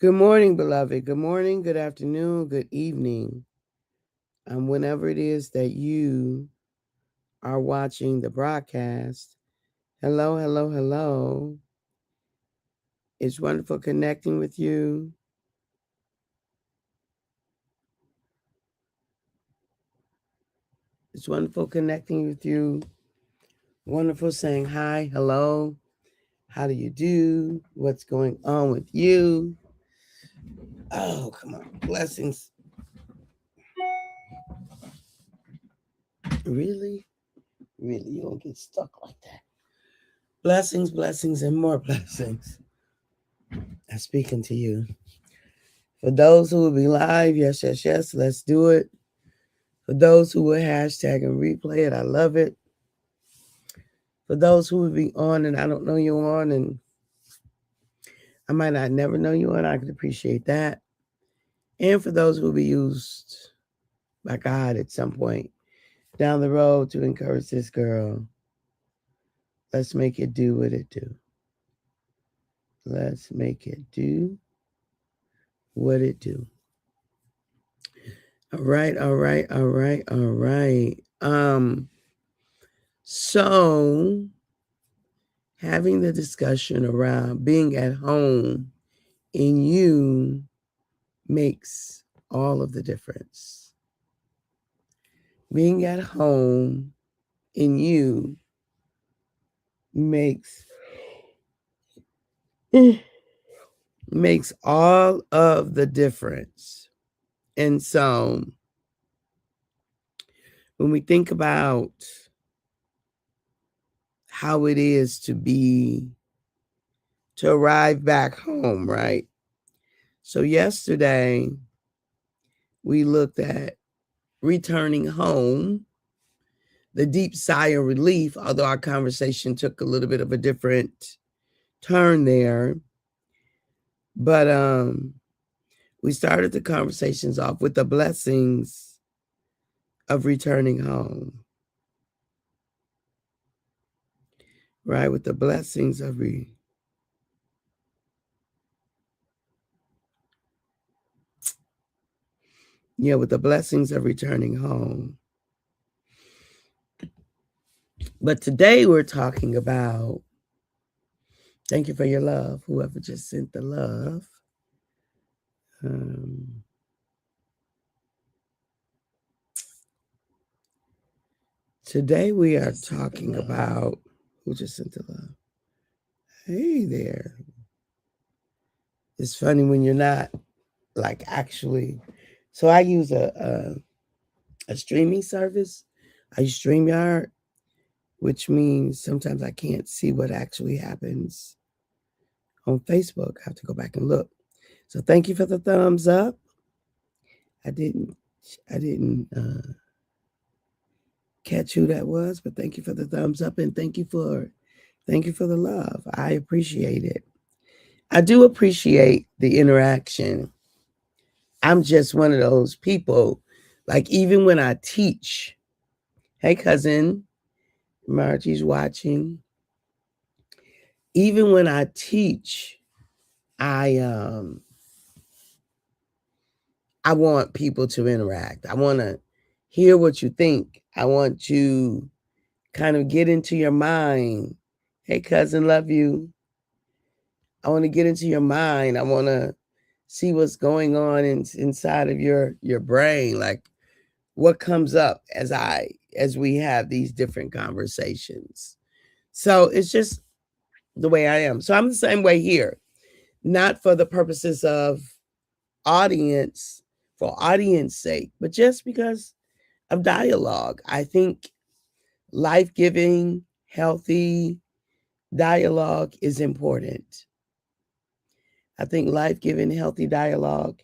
Good morning, beloved. Good morning, good afternoon, good evening. Whenever it is that you are watching the broadcast, hello, hello, hello. It's wonderful connecting with you. It's wonderful connecting with you. Wonderful saying hi, hello. How do you do? What's going on with you? Oh, come on. Blessings. Really? Really? You don't get stuck like that. Blessings, blessings, and more blessings. I'm speaking to you. For those who will be live, yes, yes, yes, let's do it. For those who will hashtag and replay it, I love it. For those who will be on and I don't know you on, and I might not never know you on, I could appreciate that. And for those who will be used by God at some point down the road to encourage this girl, let's make it do what it do. Let's make it do what it do. All right, all right, all right, all right. So having the discussion around being at home in you makes all of the difference. Being at home in you makes makes all of the difference. And so when we think about how it is to arrive back home, right? So yesterday we looked at returning home, the deep sigh of relief, although our conversation took a little bit of a different turn there. But we started the conversations off with the blessings of returning home. Right? With the blessings of with the blessings of returning home. But today we're talking about, thank you for your love, whoever just sent the love. Today we are talking about, who just sent the love? Hey there. It's funny when you're not like actually. So I use a streaming service. I use StreamYard, which means sometimes I can't see what actually happens on Facebook. I have to go back and look. So thank you for the thumbs up. I didn't catch who that was, but thank you for the thumbs up and thank you for the love. I appreciate it. I do appreciate the interaction. I'm just one of those people, like even when I teach, hey cousin, Margie's watching. Even when I teach, I want people to interact. I want to hear what you think. I want to kind of get into your mind. Hey cousin, love you. I want to get into your mind. I want to see what's going on inside of your brain, like what comes up as we have these different conversations. So it's just the way I am. So I'm the same way here, not for the purposes of audience, for audience sake, but just because of dialogue. I think life-giving, healthy dialogue is important. I think life-giving, healthy dialogue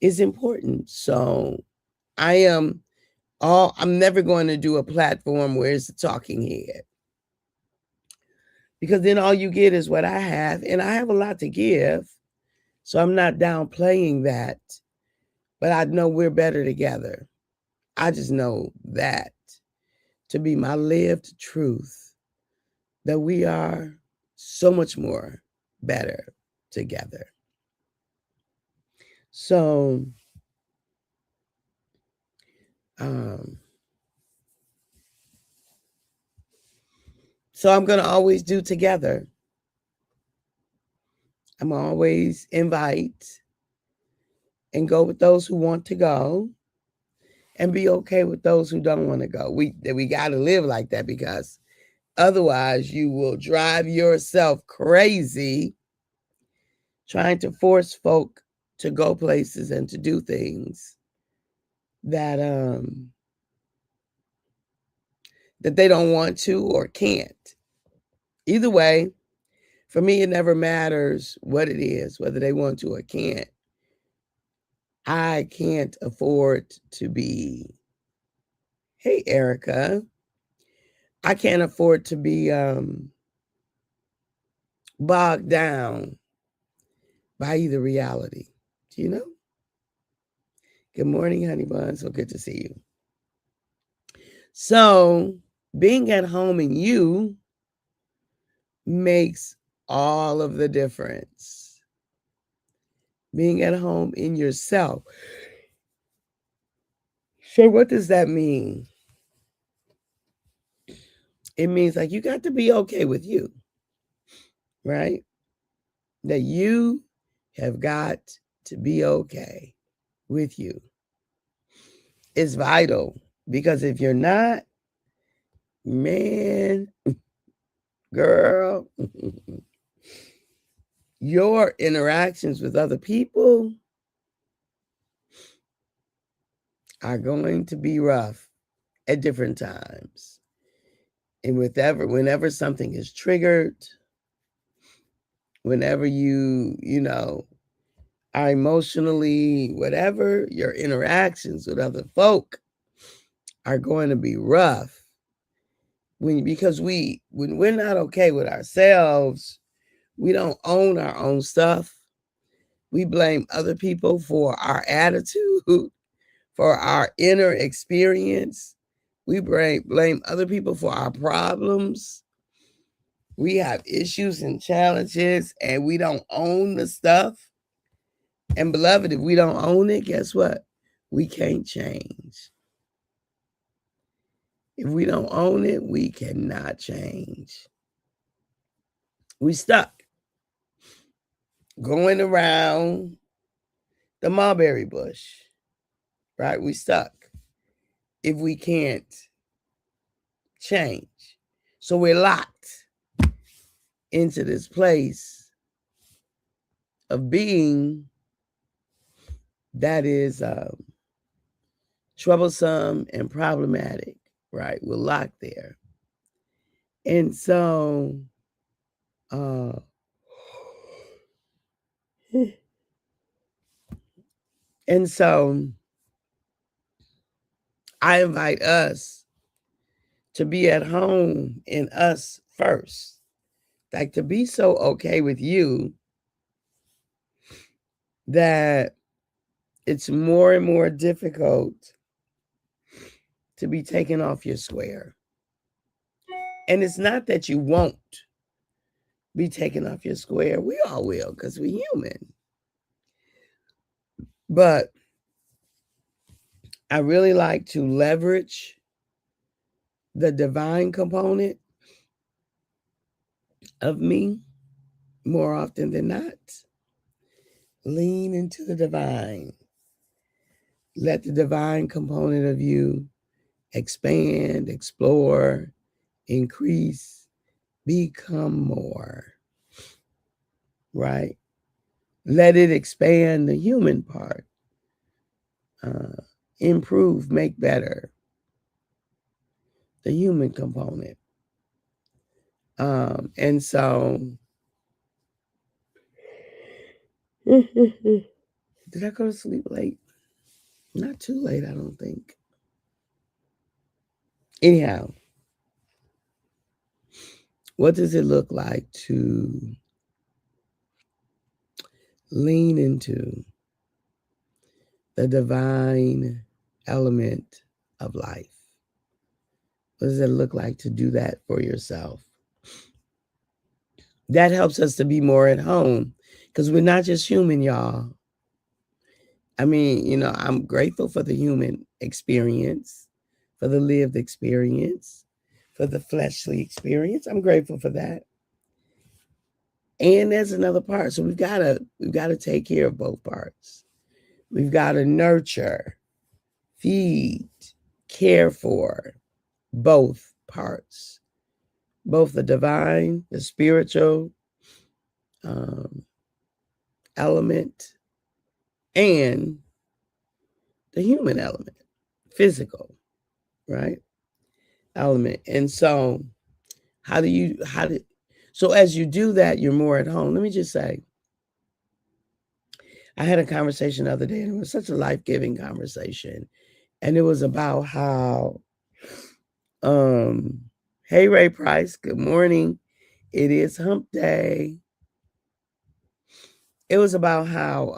is important. So I'm never going to do a platform where it's a talking head. Because then all you get is what I have, and I have a lot to give. So I'm not downplaying that, but I know we're better together. I just know that to be my lived truth, that we are so much more better together. So, so I'm going to always do together. I'm always invite and go with those who want to go and be okay with those who don't want to go. We got to live like that, because otherwise you will drive yourself crazy trying to force folk to go places and to do things that that they don't want to or can't. Either way, for me, it never matters what it is, whether they want to or can't. I can't afford to be, hey, Erica, I can't afford to be bogged down by either reality. Do you know? Good morning, honey bun. So good to see you. So being at home in you makes all of the difference. Being at home in yourself. So what does that mean? It means like you got to be okay with you, right? That you have got to be okay with you. It's vital, because if you're not, man, girl, your interactions with other people are going to be rough at different times. And whenever something is triggered, whenever you are emotionally, whatever, your interactions with other folk are going to be rough. Because when we're not okay with ourselves, we don't own our own stuff. We blame other people for our attitude, for our inner experience. We blame other people for our problems. We have issues and challenges, and we don't own the stuff. And beloved, if we don't own it, guess what? We can't change. If we don't own it, we cannot change. We stuck going around the mulberry bush, right? We stuck if we can't change. So we're locked into this place of being that is troublesome and problematic, right? We're locked there. And so I invite us to be at home in us first. Like to be so okay with you that it's more and more difficult to be taken off your square. And it's not that you won't be taken off your square. We all will, because we're human. But I really like to leverage the divine component of me more often than not. Lean into the divine. Let the divine component of you expand, explore, increase, become more, right? Let it expand the human part, improve, make better the human component. And so, did I go to sleep late? Not too late, I don't think. Anyhow, what does it look like to lean into the divine element of life? What does it look like to do that for yourself? That helps us to be more at home, because we're not just human, y'all. I mean, I'm grateful for the human experience, for the lived experience, for the fleshly experience. I'm grateful for that. And there's another part. So we've got to take care of both parts. We've got to nurture, feed, care for both parts, both the divine, the spiritual element, and the human element, physical, right? Element. And so so as you do that, you're more at home. Let me just say, I had a conversation the other day, and it was such a life-giving conversation. And it was about how, hey, Ray Price, good morning. It is hump day. It was about how,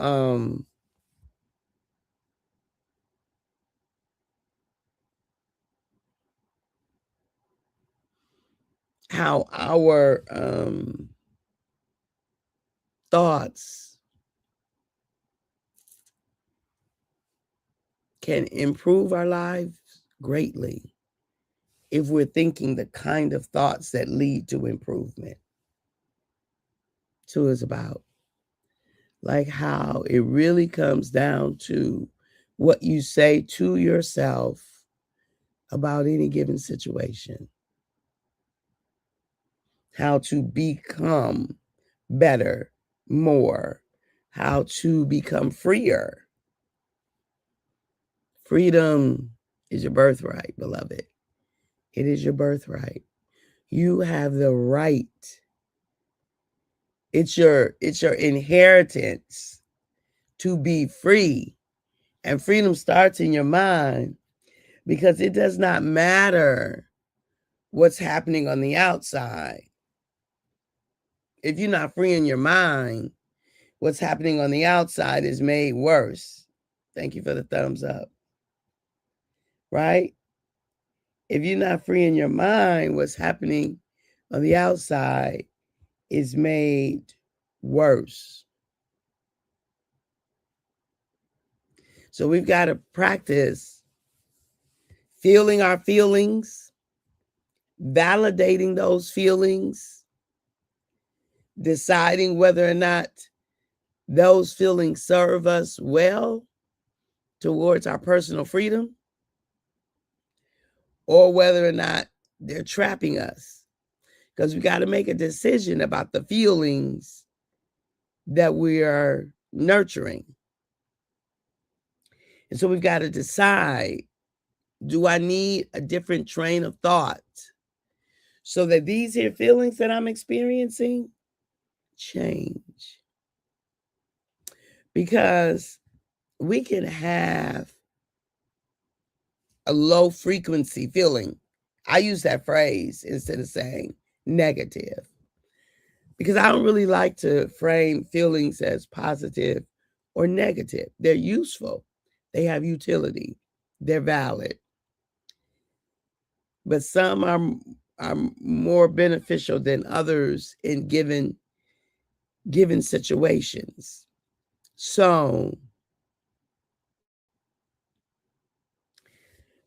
our thoughts can improve our lives greatly if we're thinking the kind of thoughts that lead to improvement. So it's about like how it really comes down to what you say to yourself about any given situation. How to become better, more, how to become freer. Freedom is your birthright, beloved. It is your birthright. You have the right. It's your inheritance to be free. And freedom starts in your mind, because it does not matter what's happening on the outside. If you're not free in your mind, what's happening on the outside is made worse. Thank you for the thumbs up. Right? If you're not free in your mind, what's happening on the outside is made worse. So we've got to practice feeling our feelings, validating those feelings, deciding whether or not those feelings serve us well towards our personal freedom, or whether or not they're trapping us. Because we got to make a decision about the feelings that we are nurturing. And so we've got to decide, do I need a different train of thought so that these here feelings that I'm experiencing change? Because we can have a low frequency feeling. I use that phrase instead of saying negative, because I don't really like to frame feelings as positive or negative. They're useful. They have utility. They're valid. But some are more beneficial than others in given situations. So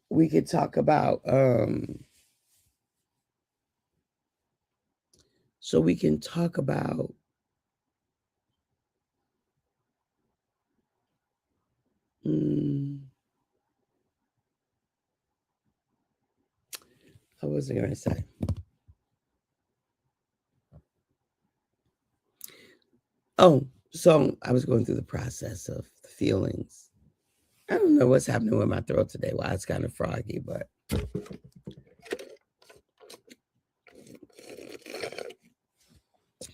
we could talk about I wasn't going to say. Oh, so I was going through the process of the feelings. I don't know what's happening with my throat today. Why it's kind of froggy, but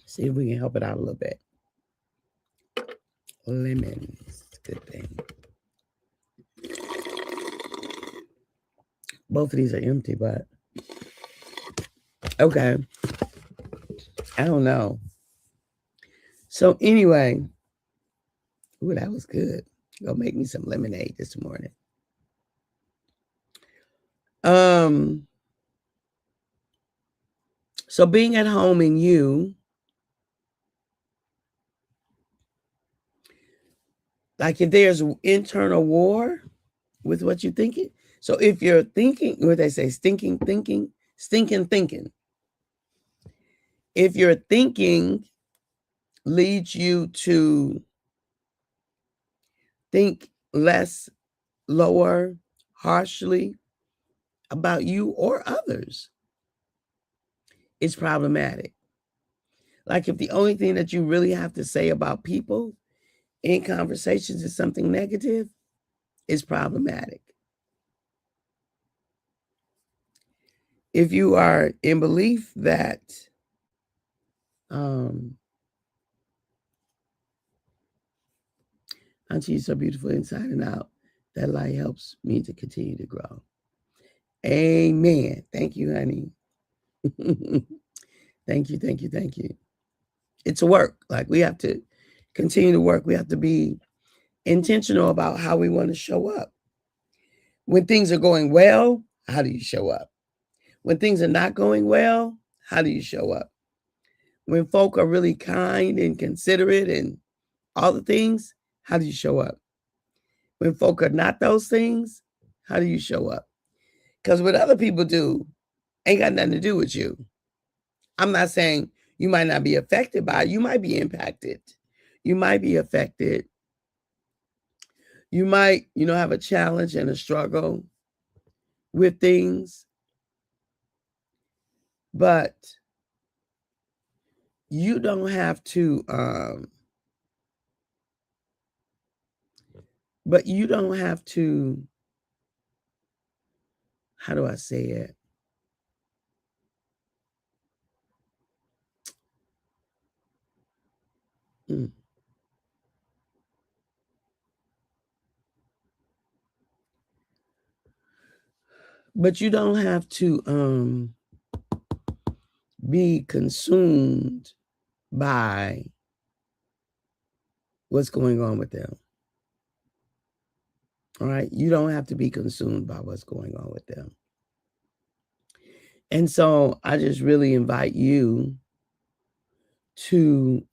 see if we can help it out a little bit. Lemons, good thing. Both of these are empty, but okay. I don't know. So anyway, ooh, that was good. Go make me some lemonade this morning. So being at home in you Like if there's internal war with what you're thinking. So if you're thinking, what they say, stinking thinking. If your thinking leads you to think less, lower, harshly about you or others, it's problematic. Like if the only thing that you really have to say about people in conversations is something negative, it's problematic. If you are in belief that Auntie, you're so beautiful inside and out, that light helps me to continue to grow. Amen. Thank you, honey. Thank you, thank you, thank you. It's a work. Like we have to continue to work. We have to be intentional about how we want to show up. When things are going well, how do you show up? When things are not going well, how do you show up? When folk are really kind and considerate and all the things, how do you show up? When folk are not those things, how do you show up? Because what other people do ain't got nothing to do with you. I'm not saying you might not be affected by it. You might be impacted. You might be affected. You might, have a challenge and a struggle with things. But you don't have to, how do I say it? But you don't have to be consumed by what's going on with them. All right? You don't have to be consumed by what's going on with them. And so I just really invite you to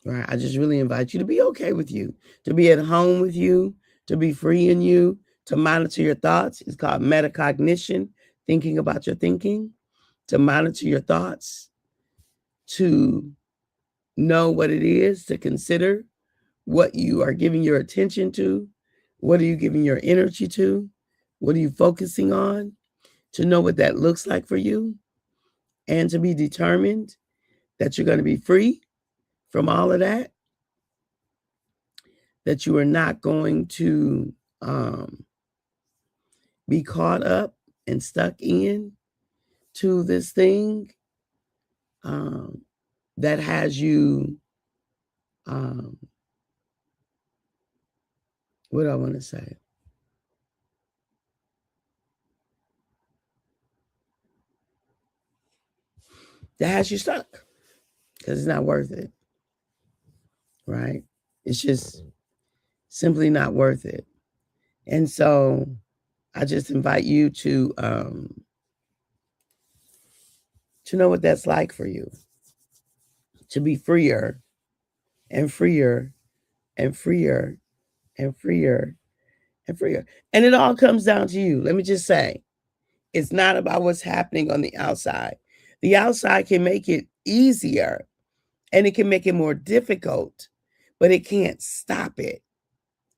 right? I just really invite you to be okay with you, to be at home with you, to be free in you, to monitor your thoughts. It's called metacognition, thinking about your thinking, to monitor your thoughts, to know what it is, to consider what you are giving your attention to, what are you giving your energy to, what are you focusing on, to know what that looks like for you, and to be determined that you're going to be free from all of that, that you are not going to be caught up and stuck in to this thing that has you, what do I want to say? That has you stuck because it's not worth it, right? It's just simply not worth it. And so I just invite you to know what that's like for you, to be freer and freer and freer and freer and freer. And it all comes down to you. Let me just say, it's not about what's happening on the outside. The outside can make it easier and it can make it more difficult, but it can't stop it.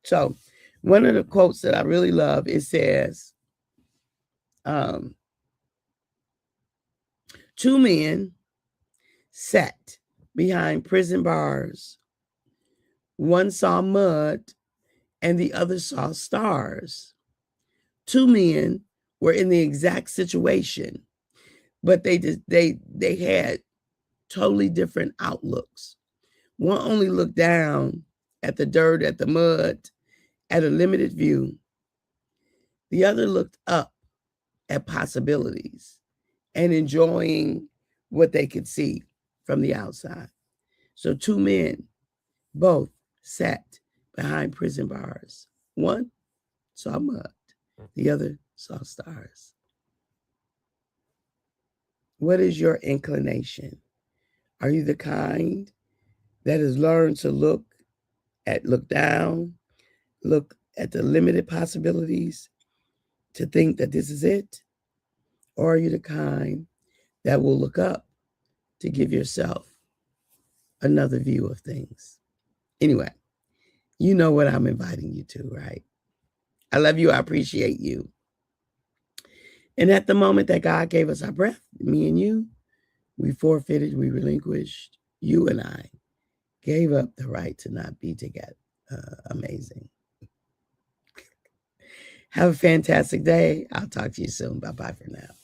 So one of the quotes that I really love, it says, 2 men sat behind prison bars. One saw mud and the other saw stars. 2 men were in the exact situation, but they had totally different outlooks. One only looked down at the dirt, at the mud, at a limited view. The other looked up at possibilities and enjoying what they could see from the outside. So 2 men both sat behind prison bars. One saw mud, the other saw stars. What is your inclination? Are you the kind that has learned to look down, look at the limited possibilities, to think that this is it? Or are you the kind that will look up to give yourself another view of things? Anyway, you know what I'm inviting you to, right? I love you. I appreciate you. And at the moment that God gave us our breath, me and you, we forfeited, we relinquished, you and I gave up the right to not be together. Amazing. Have a fantastic day. I'll talk to you soon. Bye-bye for now.